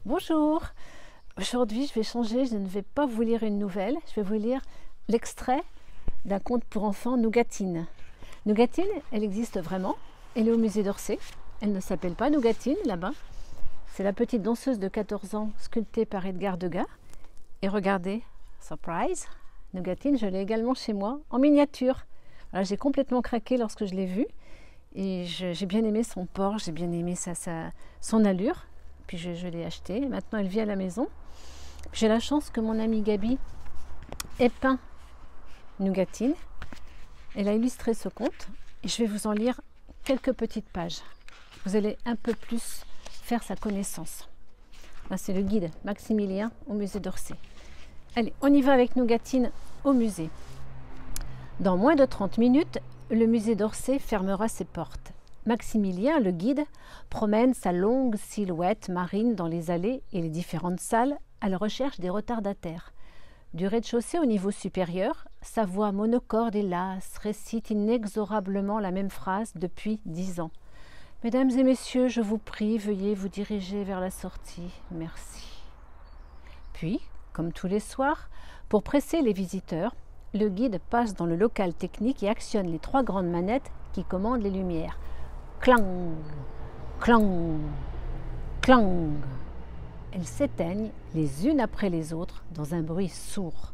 Bonjour, aujourd'hui je vais changer, je ne vais pas vous lire une nouvelle, je vais vous lire l'extrait d'un conte pour enfants Nougatine. Nougatine, elle existe vraiment, elle est au musée d'Orsay, elle ne s'appelle pas Nougatine là-bas, c'est la petite danseuse de 14 ans sculptée par Edgar Degas. Et regardez, surprise, Nougatine, je l'ai également chez moi en miniature. Voilà, j'ai complètement craqué lorsque je l'ai vue et j'ai bien aimé son port, j'ai bien aimé son allure. Puis je l'ai acheté. Maintenant, elle vit à la maison. J'ai la chance que mon amie Gabi ait peint Nougatine. Elle a illustré ce conte et je vais vous en lire quelques petites pages. Vous allez un peu plus faire sa connaissance. Là, c'est le guide Maximilien au musée d'Orsay. Allez, on y va avec Nougatine au musée. Dans moins de 30 minutes, le musée d'Orsay fermera ses portes. Maximilien, le guide, promène sa longue silhouette marine dans les allées et les différentes salles à la recherche des retardataires. Du rez-de-chaussée au niveau supérieur, sa voix monocorde et lasse récite inexorablement la même phrase depuis 10 ans. « Mesdames et messieurs, je vous prie, veuillez vous diriger vers la sortie. Merci. » Puis, comme tous les soirs, pour presser les visiteurs, le guide passe dans le local technique et actionne les 3 grandes manettes qui commandent les lumières. Clang, clang, clang. Elles s'éteignent les unes après les autres dans un bruit sourd.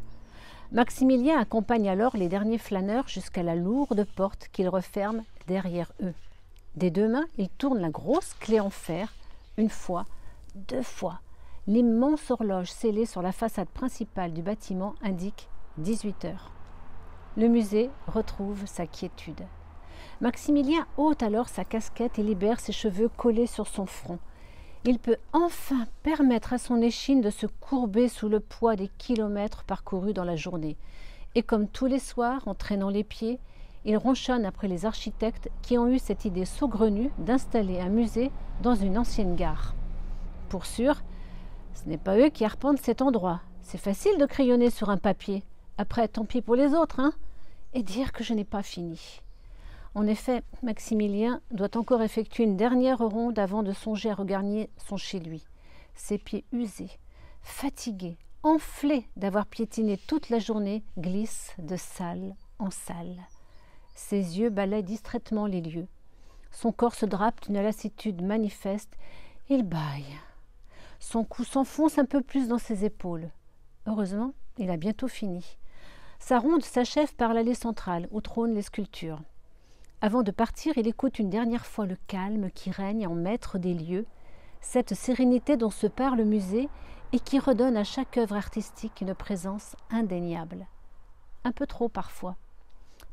Maximilien accompagne alors les derniers flâneurs jusqu'à la lourde porte qu'il referme derrière eux. Des 2 mains, il tourne la grosse clé en fer, 1 fois, 2 fois. L'immense horloge scellée sur la façade principale du bâtiment indique 18 heures. Le musée retrouve sa quiétude. Maximilien ôte alors sa casquette et libère ses cheveux collés sur son front. Il peut enfin permettre à son échine de se courber sous le poids des kilomètres parcourus dans la journée. Et comme tous les soirs, en traînant les pieds, il ronchonne après les architectes qui ont eu cette idée saugrenue d'installer un musée dans une ancienne gare. Pour sûr, ce n'est pas eux qui arpentent cet endroit. C'est facile de crayonner sur un papier. Après, tant pis pour les autres, hein, et dire que je n'ai pas fini. En effet, Maximilien doit encore effectuer une dernière ronde avant de songer à regagner son chez lui. Ses pieds usés, fatigués, enflés d'avoir piétiné toute la journée, glissent de salle en salle. Ses yeux balaient distraitement les lieux. Son corps se drape d'une lassitude manifeste. Il bâille. Son cou s'enfonce un peu plus dans ses épaules. Heureusement, il a bientôt fini. Sa ronde s'achève par l'allée centrale, où trônent les sculptures. Avant de partir, il écoute une dernière fois le calme qui règne en maître des lieux, cette sérénité dont se parle le musée et qui redonne à chaque œuvre artistique une présence indéniable. Un peu trop parfois.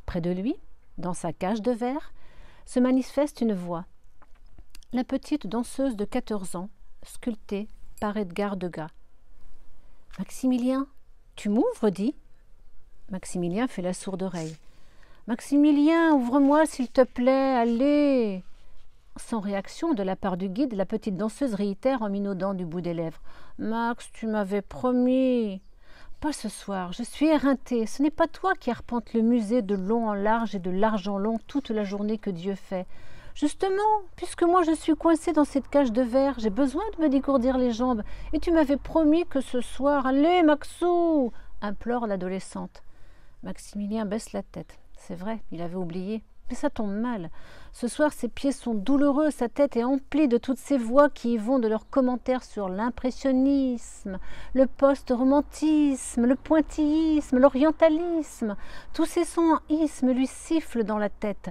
Près de lui, dans sa cage de verre, se manifeste une voix. La petite danseuse de 14 ans, sculptée par Edgar Degas. « Maximilien, tu m'ouvres, dis ?» Maximilien fait la sourde oreille. « Maximilien, ouvre-moi s'il te plaît, allez !» Sans réaction de la part du guide, la petite danseuse réitère en minaudant du bout des lèvres. « Max, tu m'avais promis !»« Pas ce soir, je suis éreintée. Ce n'est pas toi qui arpentes le musée de long en large et de large en long toute la journée que Dieu fait. Justement, puisque moi je suis coincée dans cette cage de verre, j'ai besoin de me dégourdir les jambes. Et tu m'avais promis que ce soir... Allez, Maxou !» implore l'adolescente. Maximilien baisse la tête. C'est vrai, il avait oublié. Mais ça tombe mal. Ce soir, ses pieds sont douloureux, sa tête est emplie de toutes ces voix qui y vont de leurs commentaires sur l'impressionnisme, le post-romantisme, le pointillisme, l'orientalisme. Tous ces sons en isme lui sifflent dans la tête.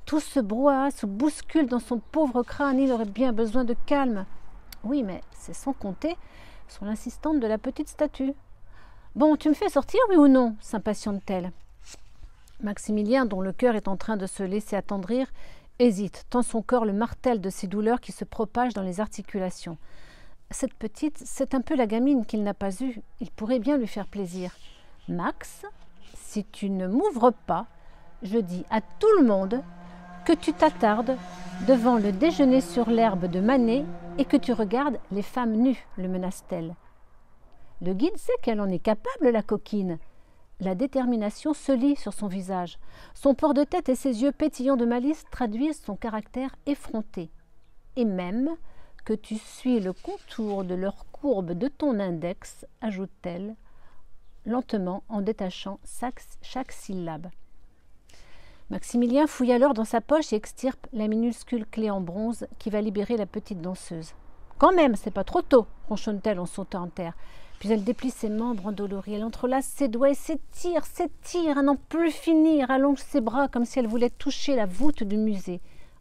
Tout ce brouhaha se bouscule dans son pauvre crâne. Il aurait bien besoin de calme. Oui, mais c'est sans compter sur l'insistante de la petite statue. « Bon, tu me fais sortir, oui ou non ?» s'impatiente-t-elle. Maximilien, dont le cœur est en train de se laisser attendrir, hésite, tant son corps le martèle de ces douleurs qui se propagent dans les articulations. Cette petite, c'est un peu la gamine qu'il n'a pas eue. Il pourrait bien lui faire plaisir. « Max, si tu ne m'ouvres pas, je dis à tout le monde que tu t'attardes devant le déjeuner sur l'herbe de Manet et que tu regardes les femmes nues, le menace-t-elle. Le guide sait qu'elle en est capable, la coquine. La détermination se lit sur son visage. Son port de tête et ses yeux pétillants de malice traduisent son caractère effronté. Et même, que tu suis le contour de leur courbe de ton index, ajoute-t-elle, lentement en détachant chaque syllabe. Maximilien fouille alors dans sa poche et extirpe la minuscule clé en bronze qui va libérer la petite danseuse. « Quand même, c'est pas trop tôt !» ronchonne-t-elle en sautant en terre. Puis elle déplie ses membres endoloris. Elle entrelace ses doigts et s'étire, à n'en plus finir, allonge ses bras comme si elle voulait toucher la voûte du musée.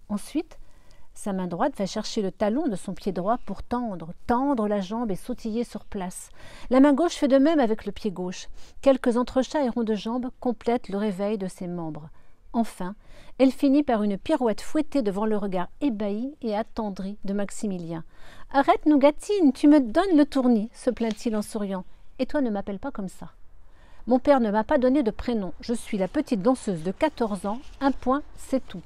Ensuite, sa main droite va chercher le talon de son pied droit pour tendre la jambe et sautiller sur place. La main gauche fait de même avec le pied gauche. Quelques entrechats et ronds de jambes complètent le réveil de ses membres. Enfin, elle finit par une pirouette fouettée devant le regard ébahi et attendri de Maximilien. « Arrête, Nougatine, tu me donnes le tournis !» se plaint-il en souriant. « Et toi, ne m'appelle pas comme ça. Mon père ne m'a pas donné de prénom. Je suis la petite danseuse de 14 ans. Un point, c'est tout.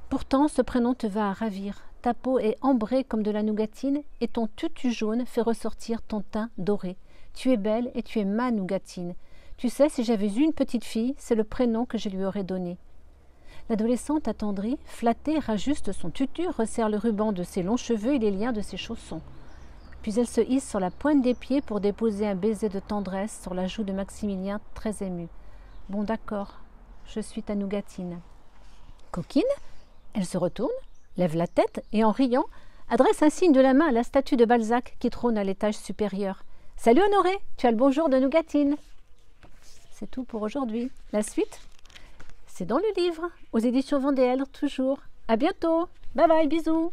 Pourtant, ce prénom te va à ravir. Ta peau est ambrée comme de la nougatine et ton tutu jaune fait ressortir ton teint doré. Tu es belle et tu es ma Nougatine. Tu sais, si j'avais eu une petite fille, c'est le prénom que je lui aurais donné. » L'adolescente attendrie, flattée, rajuste son tutu, resserre le ruban de ses longs cheveux et les liens de ses chaussons. Puis elle se hisse sur la pointe des pieds pour déposer un baiser de tendresse sur la joue de Maximilien, très ému. « Bon, d'accord, je suis ta Nougatine. » Coquine, elle se retourne, lève la tête et, en riant, adresse un signe de la main à la statue de Balzac qui trône à l'étage supérieur. « Salut Honoré, tu as le bonjour de Nougatine. » C'est tout pour aujourd'hui. La suite, c'est dans le livre, aux éditions Vendéel, toujours. À bientôt. Bye bye, bisous.